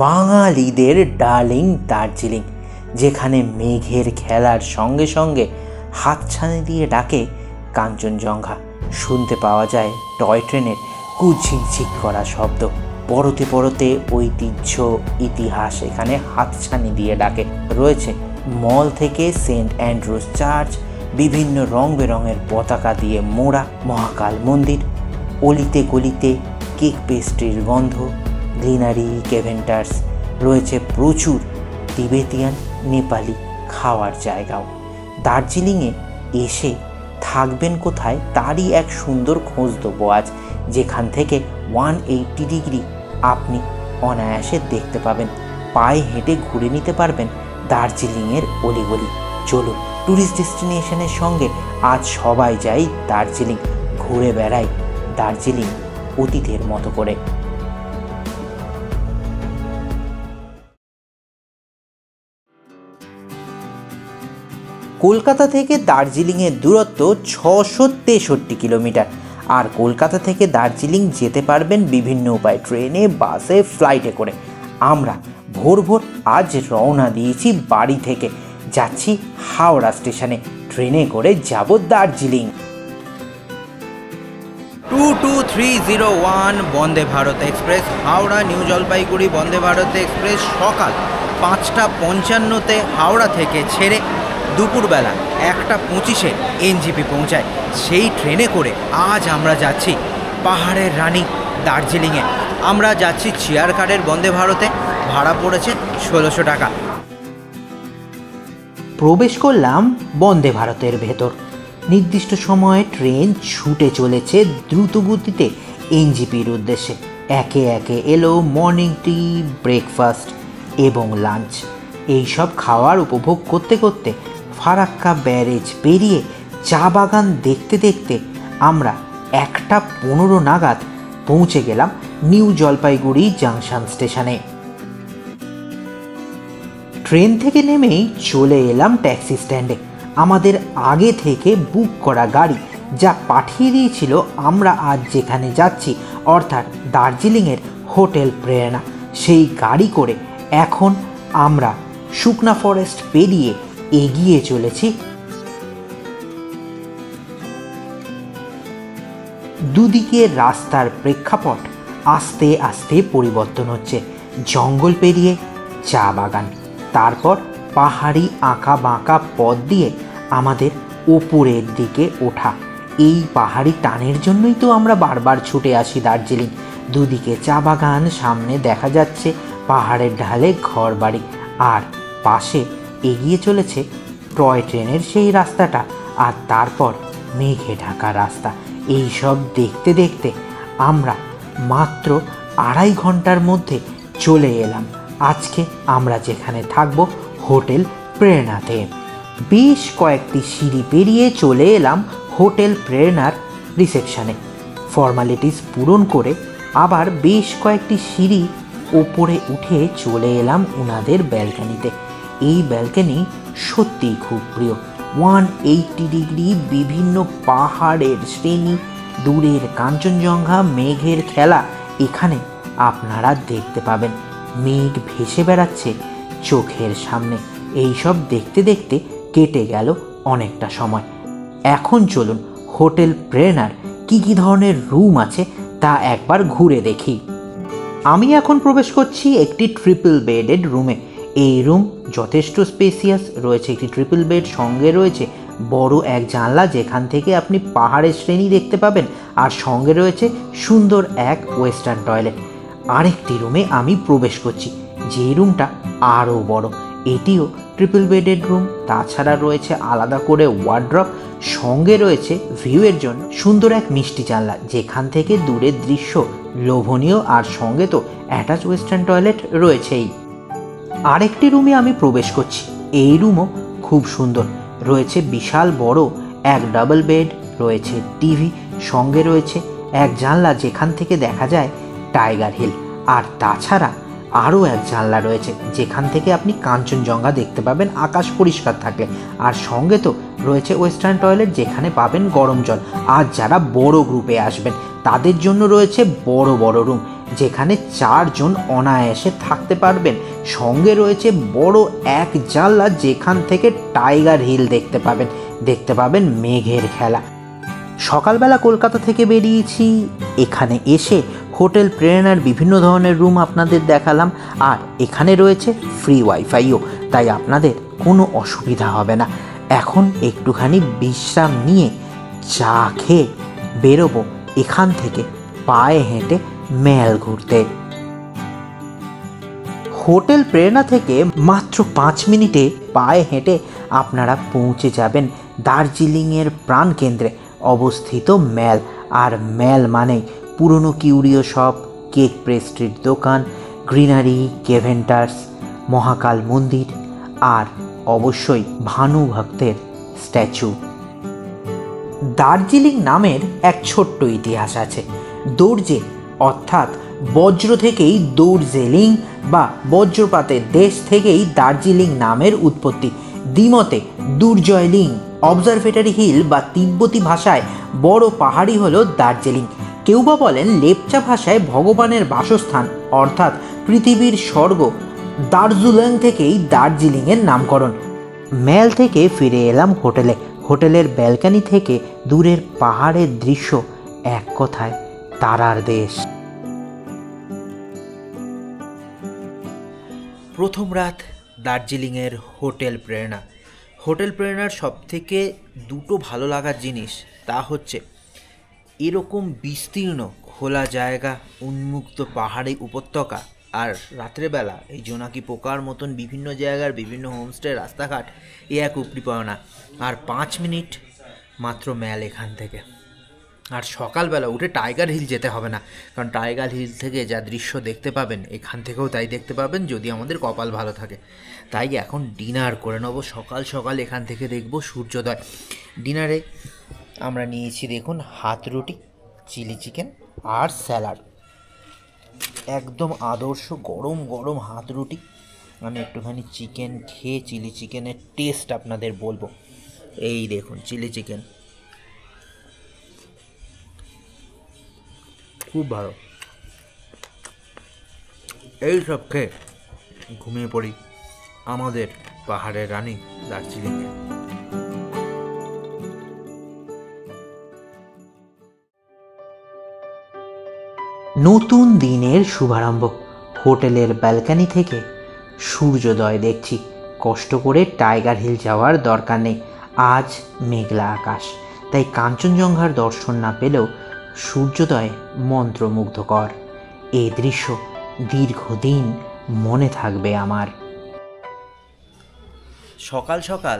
বাঙালিদের ডার্লিং দার্জিলিং, যেখানে মেঘের খেলার সঙ্গে সঙ্গে হাতছানি দিয়ে ডাকে কাঞ্চনজঙ্ঘা। শুনতে পাওয়া যায় টয় ট্রেনের কুঝিকঝিক করা শব্দ। পরতে পরতে ঐতিহ্য ইতিহাস এখানে হাতছানি দিয়ে ডাকে। রয়েছে মল থেকে সেন্ট অ্যান্ড্রুজ চার্চ, বিভিন্ন রং বেরঙের পতাকা দিয়ে মোড়া মহাকাল মন্দির, অলিতে গলিতে কেক পেস্ট্রির গন্ধ, গ্রিনারি ক্যাভেন্টার্স। রয়েছে প্রচুর তিবেতিয়ান নেপালি খাওয়ার জায়গাও। দার্জিলিংয়ে এসে থাকবেন কোথায় তারই এক সুন্দর খোঁজ দেবো আজ, যেখান থেকে 180 ডিগ্রি আপনি অনায়াসে দেখতে পাবেন। পায়ে হেঁটে ঘুরে নিতে পারবেন দার্জিলিংয়ের অলিগলি। চলুন ট্যুরিস্ট ডেস্টিনেশনের সঙ্গে আজ সবাই যাই দার্জিলিং, ঘুরে বেড়াই দার্জিলিং অতীতের মতো করে। কলকাতা থেকে দার্জিলিংয়ের দূরত্ব 663 কিলোমিটার। আর কলকাতা থেকে দার্জিলিং যেতে পারবেন বিভিন্ন উপায়, ট্রেনে, বাসে, ফ্লাইটে করে। আমরা ভোর ভোর আজ রওনা দিয়েছি বাড়ি থেকে, যাচ্ছি হাওড়া স্টেশনে। ট্রেনে করে যাব Darjeeling. 22301 Vande Bharat express, Howrah new Jalpaiguri Vande Bharat express সকাল 5:55 হাওড়া থেকে ছেড়ে দুপুরবেলা 1:25 এনজেপি পৌঁছায়। সেই ট্রেনে করে আজ আমরা যাচ্ছি পাহাড়ের রানী দার্জিলিংয়ে। আমরা যাচ্ছি চেয়ার কারের বন্দে ভারতে, ভাড়া পড়েছে 1600 টাকা। প্রবেশ করলাম বন্দে ভারতের ভেতর। নির্দিষ্ট সময়ে ট্রেন ছুটে চলেছে দ্রুত গতিতে এনজেপির উদ্দেশ্যে। একে একে এলো মর্নিং টি, ব্রেকফাস্ট এবং লাঞ্চ। এইসব খাওয়ার উপভোগ করতে করতে ফারাক্কা ব্যারেজ পেরিয়ে চা বাগান দেখতে দেখতে আমরা 1:15 নাগাদ পৌঁছে গেলাম নিউ জলপাইগুড়ি জাংশন স্টেশনে। ট্রেন থেকে নেমেই চলে এলাম ট্যাক্সি স্ট্যান্ডে। আমাদের আগে থেকে বুক করা গাড়ি যা পাঠিয়ে দিয়েছিল আমরা আজ যেখানে যাচ্ছি, অর্থাৎ দার্জিলিংয়ের হোটেল প্রেরণা, সেই গাড়ি করে এখন আমরা শুকনা ফরেস্ট পেরিয়ে এগিয়ে চলেছি। দুদিকে রাস্তার প্রেক্ষাপট আস্তে আস্তে পরিবর্তন হচ্ছে। জঙ্গল পেরিয়ে চা বাগান, তারপর পাহাড়ি আঁকা বাঁকা পথ দিয়ে আমাদের ওপরের দিকে ওঠা। এই পাহাড়ি টানের জন্যই তো আমরা বারবার ছুটে আসি দার্জিলিং। দুদিকে চা বাগান, সামনে দেখা যাচ্ছে পাহাড়ের ঢালে ঘর বাড়ি, আর পাশে এগিয়ে চলেছে টয় ট্রেনের সেই রাস্তাটা, আর তারপর মেঘে ঢাকা রাস্তা। এই সব দেখতে দেখতে আমরা মাত্র 2.5 ঘন্টার মধ্যে চলে এলাম আজকে আমরা যেখানে থাকব, হোটেল প্রেরণাতে। বেশ কয়েকটি সিঁড়ি পেরিয়ে চলে এলাম হোটেল প্রেরণার রিসেপশনে। ফর্মালিটিস পূরণ করে আবার বেশ কয়েকটি সিঁড়ি ওপরে উঠে চলে এলাম ওনাদের ব্যালকনিতে। এই ব্যালকনি সত্যিই খুব প্রিয়। 180 ডিগ্রি বিভিন্ন পাহাড়ের শ্রেণী, দূরের কাঞ্চনজঙ্ঘা, মেঘের খেলা এখানে আপনারা দেখতে পাবেন। মেঘ ভেসে বেড়াচ্ছে চোখের সামনে। এই সব দেখতে দেখতে কেটে গেল অনেকটা সময়। এখন চলুন হোটেল প্রেরণার কী কী ধরনের রুম আছে তা একবার ঘুরে দেখি। আমি এখন প্রবেশ করছি একটি ট্রিপল বেডেড রুমে। এই রুম যথেষ্ট স্পেসিয়াস। রয়েছে একটি ট্রিপল বেড, সঙ্গে রয়েছে বড় এক জানলা যেখান থেকে আপনি পাহাড়ের শ্রেণী দেখতে পাবেন, আর সঙ্গে রয়েছে সুন্দর এক ওয়েস্টার্ন টয়লেট। আরেকটি রুমে আমি প্রবেশ করছি, যে রুমটা আরও বড়। এটিও ট্রিপল বেডেড রুম। তাছাড়া রয়েছে আলাদা করে ওয়ার্ড্রপ, সঙ্গে রয়েছে ভিউয়ের জন্য সুন্দর এক মিষ্টি জানলা যেখান থেকে দূরের দৃশ্য লোভনীয়, আর সঙ্গে তো অ্যাটাচ ওয়েস্টার্ন টয়লেট রয়েছেই। আরেকটি রুমে আমি প্রবেশ করছি। এই রুমও খুব সুন্দর। রয়েছে বিশাল বড় এক ডাবল বেড, রয়েছে টিভি, সঙ্গে রয়েছে এক জানলা যেখান থেকে দেখা যায় টাইগার হিল, আর তাছাড়া আরও এক জানলা রয়েছে যেখান থেকে আপনি কাঞ্চনজঙ্ঘা দেখতে পাবেন আকাশ পরিষ্কার থাকলে। আর সঙ্গে তো রয়েছে ওয়েস্টার্ন টয়লেট যেখানে পাবেন গরম জল। আর যারা বড় গ্রুপে আসবেন তাদের জন্য রয়েছে বড় বড় রুম যেখানে 4 জন অনায়াসে থাকতে পারবেন। সঙ্গে রয়েছে বড় এক জানলা, যেখান থেকে টাইগার হিল দেখতে পাবেন মেঘের খেলা। সকালবেলা কলকাতা থেকে বেরিয়েছি, এখানে এসে হোটেল প্রেরণার বিভিন্ন ধরনের রুম আপনাদের দেখালাম, আর এখানে রয়েছে ফ্রি ওয়াইফাইও, তাই আপনাদের কোনো অসুবিধা হবে না। এখন একটুখানি বিশ্রাম নিয়ে চা খেয়ে বেরোবো এখান থেকে পায়ে হেঁটে মেল ঘুরতে। হোটেল প্রেরণা থেকে মাত্র 5 মিনিটে পায়ে হেঁটে আপনারা পৌঁছে যাবেন দার্জিলিংয়ের প্রাণকেন্দ্রে অবস্থিত ম্যাল। আর ম্যাল মানে পুরনো কিউরিও শপ, কেক পেস্ট্রির দোকান, গ্রিনারি, কেভেন্টার্স, মহাকাল মন্দির আর অবশ্যই ভানু ভক্তের স্ট্যাচু। দার্জিলিং নামের এক ছোট্ট ইতিহাস আছে। দোর্জে অর্থাৎ বজ্র থেকেই দোর্জেলিং বা বজ্রপাতের দেশ থেকেই দার্জিলিং নামের উৎপত্তি। দ্বিমতে দুর্জয়লিং অবজারভেটরি হিল বা তিব্বতী ভাষায় বড় পাহাড়ি হলো দার্জিলিং। কেউ বা বলেন লেপচা ভাষায় ভগবানের বাসস্থান অর্থাৎ পৃথিবীর স্বর্গ। দার্জিলিং থেকেই দার্জিলিংয়ের নামকরণ। ম্যাল থেকে ফিরে এলাম হোটেলে। হোটেলের ব্যালকনি থেকে দূরের পাহাড়ের দৃশ্য এক কথায় তারার দেশ। প্রথম রাত দার্জিলিংয়ের হোটেল প্রেরণা। হোটেল প্রেরণার সবথেকে দুটো ভালো লাগার জিনিস, তা হচ্ছে এরকম বিস্তীর্ণ খোলা জায়গা, উন্মুক্ত পাহাড়ি উপত্যকা, আর রাত্রেবেলা এই জোনাকি পোকার মতন বিভিন্ন জায়গার বিভিন্ন হোমস্টে, রাস্তাঘাট, এ এক উপরি পাওনা। আর 5 মিনিট মাত্র ম্যাল এখান থেকে। আর সকালবেলা উঠে টাইগার হিল যেতে হবে না, কারণ টাইগার হিল থেকে যা দৃশ্য দেখতে পাবেন এখান থেকেও তাই দেখতে পাবেন, যদি আমাদের কপাল ভালো থাকে। তাই এখন ডিনার করে নেবো। সকাল সকাল এখান থেকে দেখব সূর্যোদয়। ডিনারে আমরা নিয়েছি দেখুন হাত রুটি, চিলি চিকেন আর স্যালাড। একদম আদর্শ গরম গরম হাত রুটি। আমি একটুখানি চিকেন খেয়ে চিলি চিকেনের টেস্ট আপনাদের বলবো। এই দেখুন চিলি চিকেন, খুব ভালো। এই সব খেয়ে ঘুমিয়ে পড়ি আমাদের পাহাড়ের রানী দার্জিলিংয়ে। নতুন দিনের শুভারম্ভ। হোটেলের ব্যালকনি থেকে সূর্যোদয় দেখছি। কষ্ট করে টাইগার হিল যাওয়ার দরকার নেই, আজ মেঘলা আকাশ, তাই কাঞ্চনজঙ্ঘার দর্শন না পেলেও সূর্যোদয় মন্ত্রমুগ্ধকর। এই দৃশ্য দীর্ঘদিন মনে থাকবে আমার। সকাল সকাল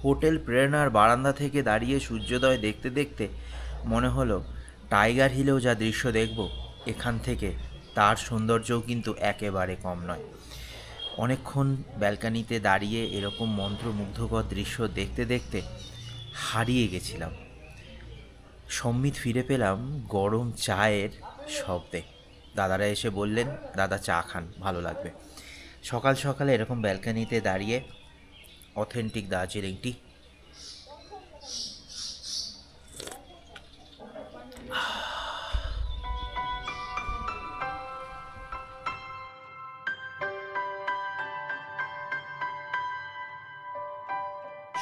হোটেল প্রেরণার বারান্দা থেকে দাঁড়িয়ে সূর্যোদয় দেখতে দেখতে মনে হলো টাইগার হিলেও যা দৃশ্য দেখব এখান থেকে, তার সৌন্দর্যও কিন্তু একেবারে কম নয়। অনেকক্ষণ ব্যালকানিতে দাঁড়িয়ে এরকম মন্ত্রমুগ্ধকর দৃশ্য দেখতে দেখতে হারিয়ে গেছিলাম। সম্মিত ফিরে পেলাম গরম চায়ের শব্দে। দাদারা এসে বললেন, দাদা চা খান, ভালো লাগবে। সকাল সকালে এরকম ব্যালকানিতে দাঁড়িয়ে অথেন্টিক দার্জিলিং টি।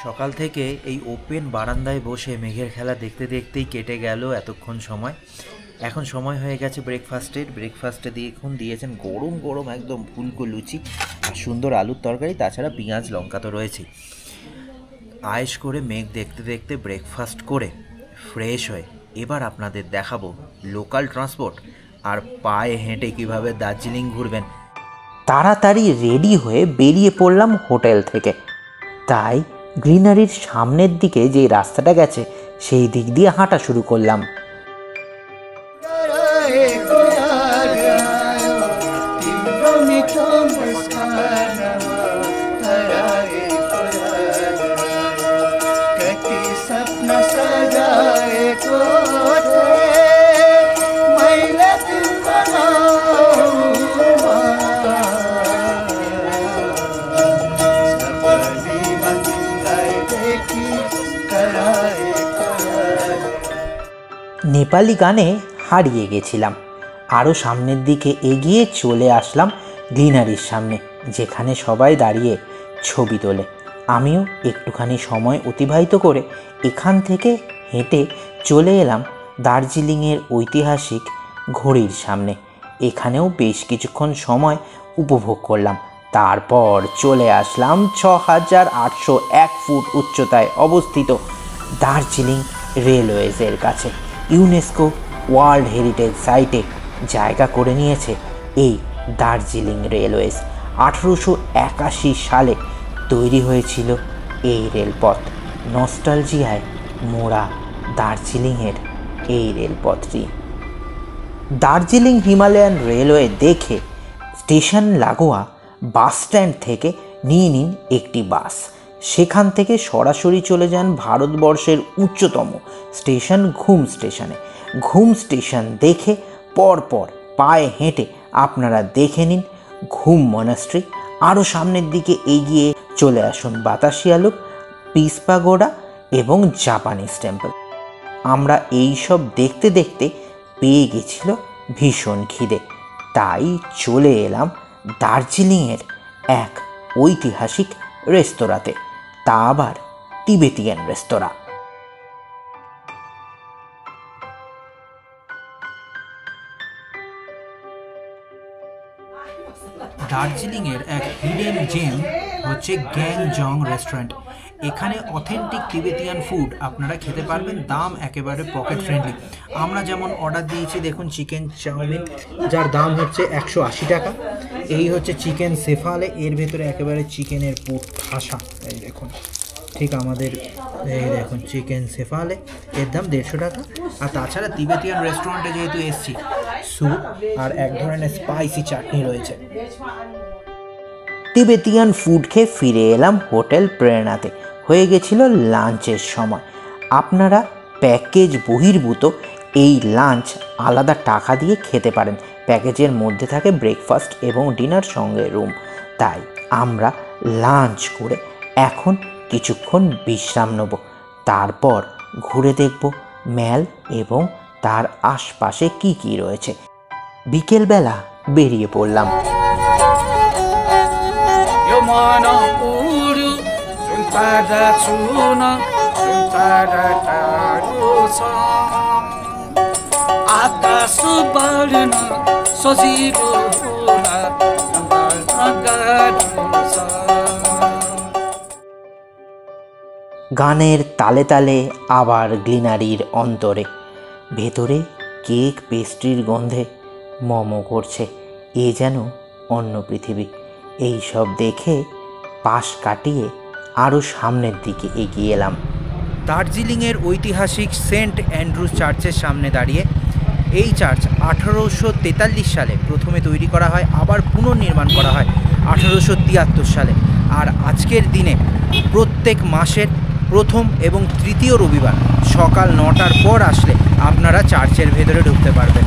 সকাল থেকে এই ওপেন বারান্দায় বসে মেঘের খেলা দেখতে দেখতেই কেটে গেল এতক্ষণ সময়। এখন সময় হয়ে গেছে ব্রেকফাস্টের। ব্রেকফাস্টে এখন দিয়েছেন গরম গরম একদম ফুলকো লুচি আর সুন্দর আলুর তরকারি, তাছাড়া পেঁয়াজ লঙ্কা তো রয়েছেই। আয়েশ করে মেঘ দেখতে দেখতে ব্রেকফাস্ট করে ফ্রেশ হয়ে এবার আপনাদের দেখাবো লোকাল ট্রান্সপোর্ট আর পায়ে হেঁটে কীভাবে দার্জিলিং ঘুরবেন। তাড়াতাড়ি রেডি হয়ে বেরিয়ে পড়লাম হোটেল থেকে। তাই গ্রিনারির সামনের দিকে যে রাস্তাটা গেছে সেই দিক দিয়ে হাঁটা শুরু করলাম। নেপালি গানে হারিয়ে গেছিলাম। আরও সামনের দিকে এগিয়ে চলে আসলাম গ্লিনারির সামনে, যেখানে সবাই দাঁড়িয়ে ছবি তোলে। আমিও একটুখানি সময় অতিবাহিত করে এখান থেকে হেঁটে চলে এলাম দার্জিলিংয়ের ঐতিহাসিক ঘড়ির সামনে। এখানেও বেশ কিছুক্ষণ সময় উপভোগ করলাম। তারপর চলে আসলাম 6801 ফুট উচ্চতায় অবস্থিত দার্জিলিং রেলওয়েজের কাছে। ইউনেস্কো ওয়ার্ল্ড হেরিটেজ সাইটে জায়গা করে নিয়েছে এই দার্জিলিং রেলওয়েজ। 1881 সালে তৈরি হয়েছিল এই রেলপথ। নস্টালজিয়ায় মোড়া দার্জিলিংয়ের এই রেলপথটি। দার্জিলিং হিমালয়ান রেলওয়ে দেখে স্টেশন লাগোয়া বাস স্ট্যান্ড থেকে নিয়ে নিন একটি বাস। সেখান থেকে সরাসরি চলে যান ভারতবর্ষের উচ্চতম স্টেশন ঘুম স্টেশনে। ঘুম স্টেশন দেখে পরপর পায়ে হেঁটে আপনারা দেখে নিন ঘুম মনাস্ট্রি। আরও সামনের দিকে এগিয়ে চলে আসুন বাতাসিয়া লুপ, পিস পাগোডা এবং জাপানিজ টেম্পল। আমরা এই সব দেখতে দেখতে পেয়ে গেছিল ভীষণ খিদে, তাই চলে এলাম দার্জিলিংয়ের এক ঐতিহাসিক রেস্তোরাঁতে, তা আবার তিবেতিয়ান রেস্তোরাঁ। দার্জিলিংয়ের এক হিডেন জেম হচ্ছে গ্যাংজং রেস্টুরেন্ট। এখানে অথেন্টিক তিবেতিয়ান ফুড আপনারা খেতে পারবেন, দাম একেবারে পকেট ফ্রেন্ডলি। আমরা যেমন অর্ডার দিয়েছি, দেখুন চিকেন চাউমিন, যার দাম হচ্ছে 180 টাকা। এই হচ্ছে চিকেন সেফালে, এর ভেতরে একেবারে চিকেনের পুর ঠাসা, এই দেখুন ঠিক আমাদের এই দেখুন চিকেন সেফালে, এর দাম 150 টাকা। আর তাছাড়া তিবেতিয়ান রেস্টুরেন্টে যেহেতু এসছি, স্যুপ আর এক ধরনের স্পাইসি চাটনি রয়েছে। তিবেতিয়ান ফুড খেয়ে ফিরে এলাম হোটেল প্রেরণাতে। হয়ে গেছিল লাঞ্চের সময়। আপনারা প্যাকেজ বহির্ভূত এই লাঞ্চ আলাদা টাকা দিয়ে খেতে পারেন। প্যাকেজের মধ্যে থাকে ব্রেকফাস্ট এবং ডিনার সঙ্গে রুম। তাই আমরা লাঞ্চ করে এখন কিছুক্ষণ বিশ্রাম নেব, তারপর ঘুরে দেখব ম্যাল এবং তার আশপাশে কি কি রয়েছে। বিকেলবেলা বেরিয়ে পড়লাম। গানের তালে তালে আবার গ্লিনারির অন্তরে, ভেতরে কেক পেস্ট্রির গন্ধে মমো করছে। এ যেন অন্য পৃথিবী। এই সব দেখে পাশ কাটিয়ে আরও সামনের দিকে এগিয়ে এলাম। দার্জিলিংয়ের ঐতিহাসিক সেন্ট অ্যান্ড্রুজ চার্চের সামনে দাঁড়িয়ে। এই চার্চ 1843 সালে প্রথমে তৈরি করা হয়, আবার পুনর্নির্মাণ করা হয় 1873 সালে। আর আজকের দিনে প্রত্যেক মাসের প্রথম এবং তৃতীয় রবিবার সকাল 9টার পর আসলে আপনারা চার্চের ভেতরে ঢুকতে পারবেন।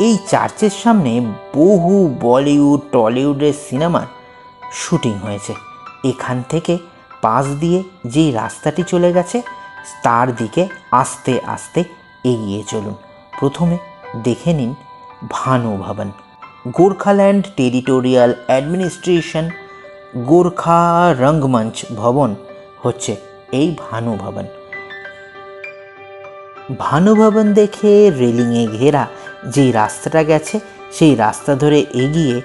এই চার্চের সামনে বহু বলিউড টলিউডের সিনেমার শুটিং হয়েছে। এখান থেকে পাশ দিয়ে যেই রাস্তাটি চলে গেছে তার দিকে আস্তে আস্তে এগিয়ে চলুন। প্রথমে দেখে নিন ভানু ভবন। গোর্খাল্যান্ড টেরিটোরিয়াল অ্যাডমিনিস্ট্রেশন গোর্খা রঙ্গমঞ্চ ভবন হচ্ছে এই ভানু ভবন। ভানু ভবন দেখে রেলিংয়ে ঘেরা যেই রাস্তাটা গেছে সেই রাস্তা ধরে এগিয়ে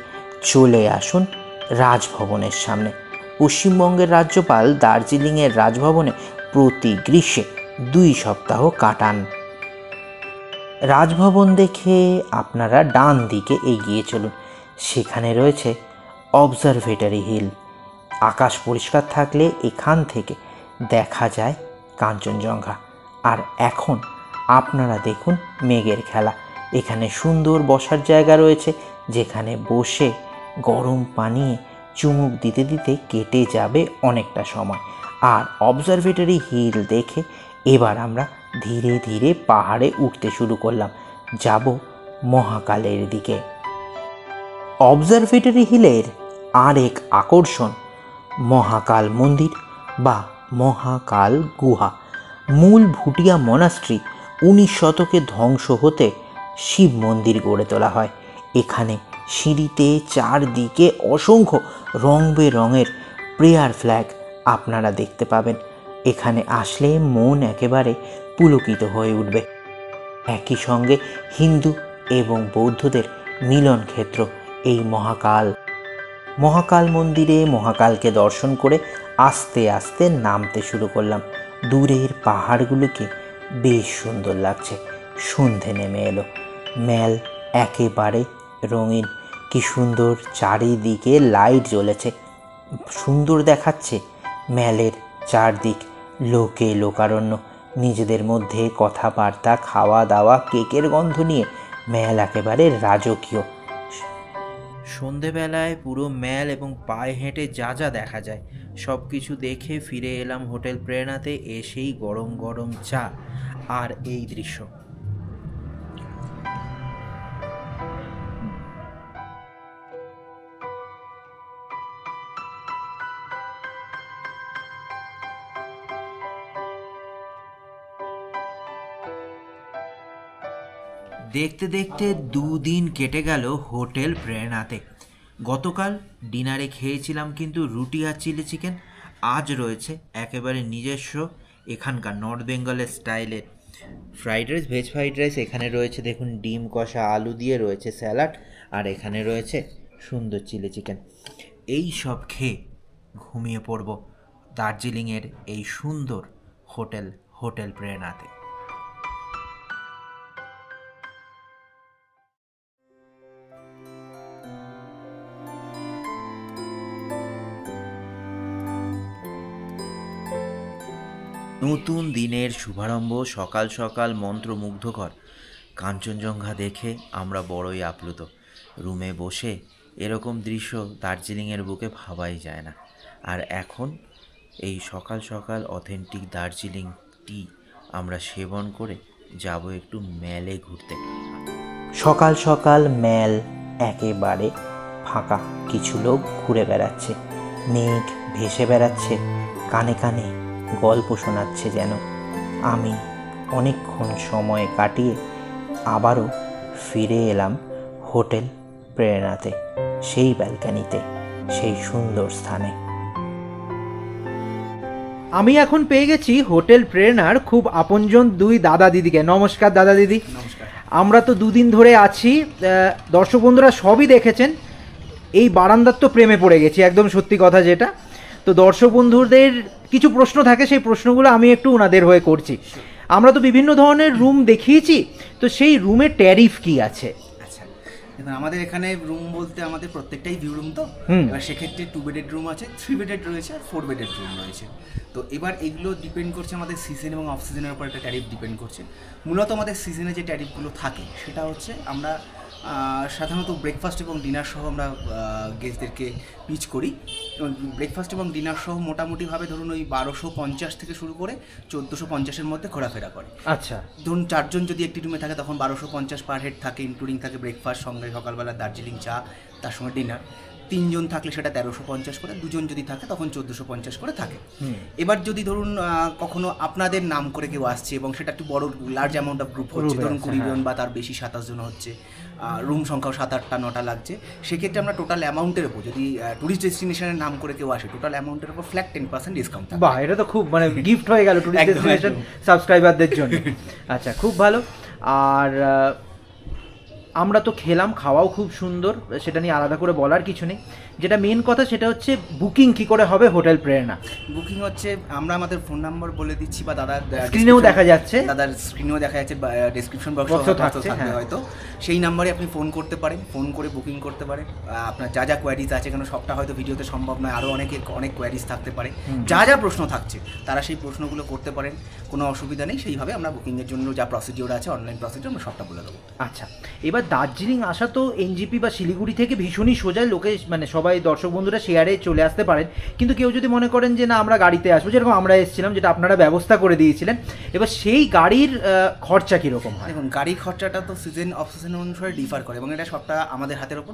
চলে আসুন রাজভবনের সামনে। পশ্চিমবঙ্গের রাজ্যপাল দার্জিলিংয়ের রাজভবনে প্রতি গ্রীষ্মে 2 সপ্তাহ কাটান। রাজভবন দেখে আপনারা ডান দিকে এগিয়ে চলুন। সেখানে রয়েছে অবজারভেটরি হিল। আকাশ পরিষ্কার থাকলে এখান থেকে দেখা যায় কাঞ্চনজঙ্ঘা। আর এখন আপনারা দেখুন মেঘের খেলা। এখানে সুন্দর বসার জায়গা রয়েছে, যেখানে বসে গরম পানিয়ে চুমুক দিতে দিতে কেটে যাবে অনেকটা সময়। আর অবজারভেটরি হিল দেখে এবার আমরা ধীরে ধীরে পাহাড়ে উঠতে শুরু করলাম, যাব মহাকালের দিকে। অবজারভেটরি হিলের আরেক আকর্ষণ মহাকাল মন্দির বা মহাকাল গুহা। মূল ভুটিয়া মনাস্ট্রি 19 শতকে ধ্বংস হতে শিব মন্দির গড়ে তোলা হয়। এখানে সিঁড়িতে চারদিকে অসংখ্য রং বেরঙের প্রেয়ার ফ্ল্যাগ আপনারা দেখতে পাবেন। এখানে আসলে মন একেবারে পুলকিত হয়ে উঠবে। একই সঙ্গে হিন্দু এবং বৌদ্ধদের মিলন ক্ষেত্র এই মহাকাল মন্দিরে মহাকালকে দর্শন করে আস্তে আস্তে নামতে শুরু করলাম। দূরের পাহাড়গুলোকে বেশ সুন্দর লাগছে। সন্ধে নেমে এলো, ম্যাল একেবারে রঙিন, কি সুন্দর চারিদিকে লাইট জ্বলেছে, সুন্দর দেখাচ্ছে ম্যালের চারদিক। লোকে লোকারণ্য, নিজেদের মধ্যে কথাবার্তা, খাওয়া দাওয়া, কেকের গন্ধ নিয়ে ম্যাল একেবারে রাজকীয়। সন্ধেবেলায় পুরো ম্যাল এবং পায়ে হেঁটে যা যা দেখা যায় সব কিছু দেখে ফিরে এলাম হোটেল প্রেরণাতে। এসেই গরম গরম চা আর এই দৃশ্য। দেখতে দেখতে 2 দিন কেটে গেল হোটেল প্রেরণাতে। গতকাল ডিনারে খেয়েছিলাম কিন্তু রুটি আর চিলি চিকেন। আজ রয়েছে একেবারে নিজস্ব এখানকার নর্থ বেঙ্গলের স্টাইলের fried rice, veg fried rice. এখানে রয়েছে দেখুন ডিম কষা, আলু দিয়ে রয়েছে স্যালাড, আর এখানে রয়েছে সুন্দর চিলি চিকেন। এই সব খেয়ে ঘুমিয়ে পড়ব দার্জিলিংয়ের এই সুন্দর হোটেল প্রেরণাতে। নতুন দিনের শুভারম্ভ, সকাল সকাল মন্ত্রমুগ্ধকর কাঞ্চনজঙ্ঘা দেখে আমরা বড়ই আপ্লুত। রুমে বসে এরকম দৃশ্য দার্জিলিংয়ের বুকে ভাবাই যায় না। আর এখন এই সকাল সকাল অথেন্টিক দার্জিলিং টি আমরা সেবন করে যাব একটু ম্যালে ঘুরতে। সকাল সকাল ম্যাল একেবারে ফাঁকা, কিছু লোক ঘুরে বেড়াচ্ছে, মেঘ ভেসে বেড়াচ্ছে, কানে কানে গল্প শোনাচ্ছে যেন। আমি অনেকক্ষণ সময় কাটিয়ে আবারও ফিরে এলাম হোটেল প্রেরণাতে, সেই ব্যালকানিতে, সেই সুন্দর স্থানে। আমি এখন পেয়ে গেছি হোটেল প্রেরণার খুব আপনজন 2 দাদা দিদিকে। নমস্কার দাদা দিদি। নমস্কার। আমরা তো 2 দিন ধরে আছি, দর্শক বন্ধুরা সবই দেখেছেন। এই বারান্দার তো প্রেমে পড়ে গেছি, একদম সত্যি কথা যেটা। তো দর্শক বন্ধুদের কিছু প্রশ্ন থাকে, সেই প্রশ্নগুলো আমি একটু ওনাদের হয়ে করছি। আমরা তো বিভিন্ন ধরনের রুম দেখিয়েছি, তো সেই রুমের ট্যারিফ কি আছে? আচ্ছা, দেখুন আমাদের এখানে রুম বলতে আমাদের প্রত্যেকটাই ভিউ রুম। তো এবার সেক্ষেত্রে 2 বেডেড রুম আছে, 3 বেডেড রয়েছে, আর 4 বেডেড রুম রয়েছে। তো এবার এগুলো ডিপেন্ড করছে আমাদের সিজন এবং অফ সিজনের উপর একটা ট্যারিফ ডিপেন্ড করছে। মূলত আমাদের সিজনে যে ট্যারিফগুলো থাকে সেটা হচ্ছে আমরা সাধারণত ব্রেকফাস্ট এবং ডিনার সহ আমরা গেস্টদেরকে পিচ করি। এবং ব্রেকফাস্ট এবং ডিনার সহ মোটামুটিভাবে ধরুন ওই 1250 থেকে শুরু করে 1450-এর মধ্যে ঘোরাফেরা করে। আচ্ছা, ধরুন 4 জন যদি একটি রুমে থাকে তখন 1250 পার হেড থাকে, ইনক্লুডিং থাকে ব্রেকফাস্ট, সঙ্গে সকালবেলা দার্জিলিং চা, তার সঙ্গে ডিনার। 3 জন থাকলে সেটা 1350 করে, 2 জন যদি থাকে তখন 1450 করে থাকে। এবার যদি ধরুন কখনো আপনাদের নাম করে কেউ আসছে এবং সেটা একটু বড় লার্জ অ্যামাউন্ট অফ গ্রুপ হচ্ছে, ধরুন 20 জন বা তার বেশি, 27 জন হচ্ছে, রুম সংখ্যাও 7-8টা 9টা লাগছে, সেক্ষেত্রে আমরা টোটাল অ্যামাউন্টের উপর, যদি ট্যুরিস্ট ডেস্টিনেশনের নাম করে কেউ আসে, টোটাল অ্যামাউন্টের উপর ফ্ল্যাট 10% ডিসকাউন্ট থাকবে। বাহ, এটা তো খুব মানে গিফট হয়ে গেল ট্যুরিস্ট ডেস্টিনেশন সাবস্ক্রাইবারদের জন্য। আচ্ছা, খুব ভালো। আর আমরা তো খেলাম, খাওয়াও খুব সুন্দর, সেটা নিয়ে আলাদা করে বলার কিছু নেই। যেটা মেন কথা সেটা হচ্ছে বুকিং কি করে হবে হোটেল প্রেরণা? বুকিং হচ্ছে আমরা আমাদের ফোন নাম্বার বলে দিচ্ছি, বা দাদার স্ক্রিনেও দেখা যাচ্ছে, দাদার স্ক্রিনেও দেখা যাচ্ছে, বা ডেসক্রিপশন বক্সে থাকবে হয়তো। সেই নাম্বারে আপনি ফোন করতে পারেন, ফোন করে বুকিং করতে পারেন। আপনার যা যা কোয়ারিজ আছে, কেন সবটা হয়তো ভিডিওতে সম্ভব নয়, আরও অনেক কোয়ারিজ থাকতে পারে, যা যা প্রশ্ন থাকছে তারা সেই প্রশ্নগুলো করতে পারেন, কোনো অসুবিধা নেই। সেইভাবে আমরা বুকিংয়ের জন্য যা প্রসিডিওর আছে, অনলাইন প্রসিডিওর, আমরা সবটা বলে দেবো। আচ্ছা, এবার দার্জিলিং আসা তো এনজিপি বা শিলিগুড়ি থেকে ভীষণই সোজা, লোকে মানে সবাই দর্শক বন্ধুরা শেয়ারে চলে আসতে পারেন, কিন্তু কেউ যদি মনে করেন যে না আমরা গাড়িতে আসবো, যেরকম আমরা এসেছিলাম, যেটা আপনারা ব্যবস্থা করে দিয়েছিলেন, এবার সেই গাড়ির খরচা কীরকম হয়? দেখুন, গাড়ির খরচাটা তো সিজন অফ সিজন অনুসারে ডিফার করে এবং এটা সবটা আমাদের হাতের ওপর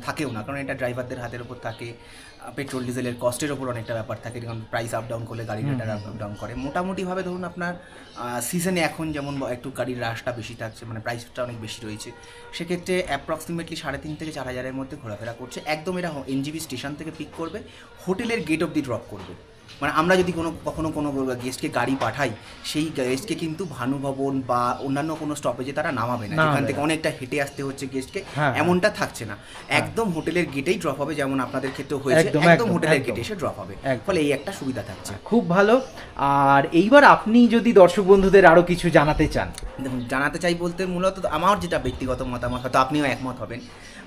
থাকেও না, কারণ এটা ড্রাইভারদের হাতের ওপর থাকে। পেট্রোল ডিজেলের কস্টের ওপর অনেকটা ব্যাপার থাকে, কারণ প্রাইস আপ ডাউন করলে গাড়ির রেট আপ ডাউন করে। মোটামুটিভাবে ধরুন আপনার সিজনে এখন যেমন একটু গাড়ির রাশটা বেশি থাকছে, মানে প্রাইসটা অনেক বেশি রয়েছে, সেক্ষেত্রে অ্যাপ্রক্সিমেটলি 3.5 থেকে 4,000-এর মধ্যে ঘোরাফেরা করছে। একদম এরা এনজিবি স্টেশন থেকে পিক করবে, হোটেলের গেট অবধি ড্রপ করবে। মানে আমরা যদি কখনো কোনো গেস্টকে গাড়ি পাঠাই, সেই গেস্টকে কিন্তু ভানুভবন বা অন্যান্য কোনো স্টপেজে তারা নামাবে না, এখান থেকে অনেকটা হেঁটে আসতে হচ্ছে গেস্টকে, এমনটা থাকছে না। একদম হোটেলের গেটেই ড্রপ হবে, যেমন আপনাদের ক্ষেত্রেও হয়েছে, একদম হোটেলের গেটে এসে ড্রপ হবে, ফলে এই একটা সুবিধা থাকছে। খুব ভালো। আর এইবার আপনি যদি দর্শক বন্ধুদের আরও কিছু জানাতে চান? দেখুন, জানাতে চাই বলতে মূলত আমার যেটা ব্যক্তিগত মতামত, হয়তো আপনিও একমত হবেন,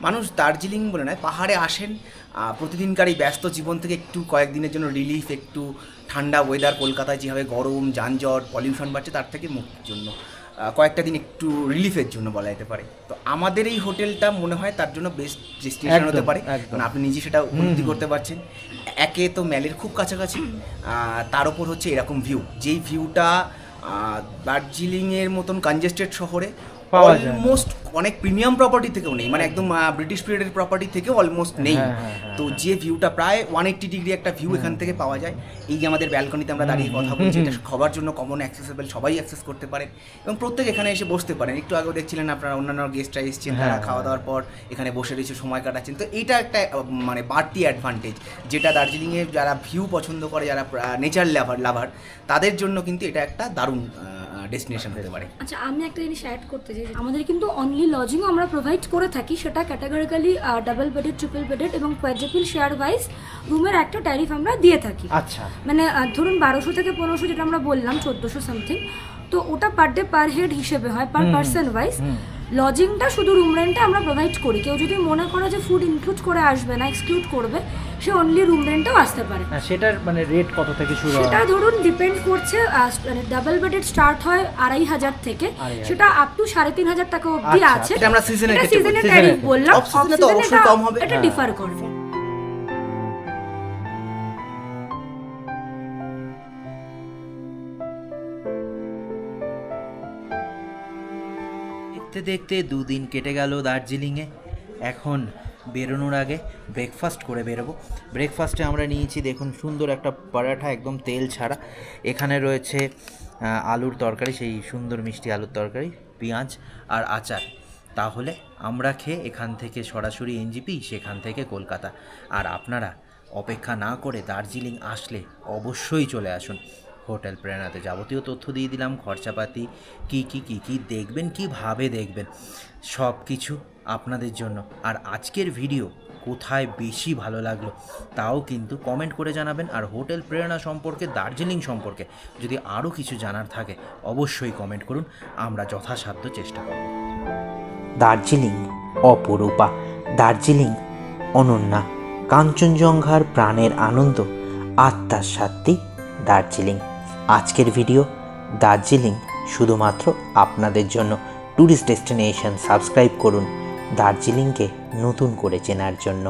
মানুষ দার্জিলিং বলে নয়, পাহাড়ে আসেন প্রতিদিনকার এই ব্যস্ত জীবন থেকে একটু কয়েকদিনের জন্য রিলিফ, একটু ঠান্ডা ওয়েদার, কলকাতায় যেভাবে গরম, যানজট, পলিউশন বাড়ছে, তার থেকে মুক্তির জন্য, কয়েকটা দিন একটু রিলিফের জন্য বলা যেতে পারে। তো আমাদের এই হোটেলটা মনে হয় তার জন্য বেস্ট ডেস্টিনেশন হতে পারে, কারণ আপনি নিজে সেটা উপলব্ধি করতে পারছেন। একে তো ম্যালের খুব কাছাকাছি, তার ওপর হচ্ছে এরকম ভিউ, যেই ভিউটা দার্জিলিংয়ের মতন কনজেস্টেড শহরে অলমোস্ট অনেক প্রিমিয়াম প্রপার্টি থেকেও নেই, মানে একদম ব্রিটিশ পিরিয়ডের প্রপার্টি থেকেও অলমোস্ট নেই। তো যে ভিউটা প্রায় 180 ডিগ্রি একটা ভিউ এখান থেকে পাওয়া যায়, এই যে আমাদের ব্যালকনিতে আমরা দাঁড়িয়ে কথা বলছি, এটা সবার জন্য কমন অ্যাক্সেসেবল, সবাই অ্যাক্সেস করতে পারেন এবং প্রত্যেক এখানে এসে বসতে পারেন। একটু আগেও দেখছিলেন আপনারা অন্যান্য গেস্টরা এসেছেন, তারা খাওয়া দাওয়ার পর এখানে বসে রয়েছে, সময় কাটাচ্ছেন। তো এইটা একটা মানে বাড়তি অ্যাডভান্টেজ, যেটা দার্জিলিংয়ে যারা ভিউ পছন্দ করে, যারা নেচার লাভার, তাদের জন্য কিন্তু এটা একটা দারুণ ডেস্টিনেশন হতে পারে। আচ্ছা, আমি একটা জিনিস অ্যাড করতে চাই, আমাদের কিন্তু অনলি লজিংও আমরা প্রোভাইড করে থাকি, সেটা categorically double bedded, triple bedded এবং কোয়াড্রাপল শেয়ার ওয়াইজ রুমের একটা ট্যারিফ আমরা দিয়ে থাকি। আচ্ছা, মানে ধরুন 1200 থেকে 1500 যেটা আমরা বললাম, 1400 সামথিং, তো ওটা পার ডে পার হেড হিসেবে হয়, পার পার্সন ওয়াইজ। লজিংটা শুধু রুম রেন্টটা আমরা প্রোভাইড করি, কেউ যদি মনে করে যে ফুড ইনক্লুড করে আসবে না, এক্সক্লুড করবে, সে অনলি রুম রেন্টও আসতে পারে। সেটার মানে রেট কত থেকে শুরু হয়? সেটা ধরুন ডিপেন্ড করছে, মানে ডাবল বেডেড স্টার্ট হয় 2,500 থেকে, সেটা আপ টু 3,500 টাকা অবধি আছে। এটা আমরা সিজনের ট্যারিফ বললাম, অফ সিজনে তো অবশ্যই কম হবে, এটা ডিফার করবে। দেখতে দেখতে 2 দিন কেটে গেল দার্জিলিংয়ে। এখন বেরোনোর আগে ব্রেকফাস্ট করে বেরোবো। ব্রেকফাস্টে আমরা নিয়েছি, দেখুন, সুন্দর একটা পরাঠা, একদম তেল ছাড়া। এখানে রয়েছে আলুর তরকারি, সেই সুন্দর মিষ্টি আলুর তরকারি, পেঁয়াজ আর আচার। তাহলে আমরা খেয়ে এখান থেকে সরাসরি এনজিপি, সেখান থেকে কলকাতা। আর আপনারা অপেক্ষা না করে দার্জিলিং আসলে অবশ্যই চলে আসুন হোটেল প্রেরণাতে। যাবতীয় তথ্য দিয়ে দিলাম, খরচাপাতি কী দেখবেন, কীভাবে দেখবেন, সব কিছু আপনাদের জন্য। আর আজকের ভিডিও কোথায় বেশি ভালো লাগলো তাও কিন্তু কমেন্ট করে জানাবেন। আর হোটেল প্রেরণা সম্পর্কে, দার্জিলিং সম্পর্কে যদি আরও কিছু জানার থাকে অবশ্যই কমেন্ট করুন, আমরা যথাসাধ্য চেষ্টা করব। দার্জিলিং অপরূপা, দার্জিলিং অনন্যা, কাঞ্চনজঙ্ঘার প্রাণের আনন্দ, আত্মার শান্তি দার্জিলিং। আজকের ভিডিও দার্জিলিং শুধুমাত্র আপনাদের জন্য। ট্যুরিস্ট ডেস্টিনেশন সাবস্ক্রাইব করুন দার্জিলিংকে নতুন করে চেনার জন্য।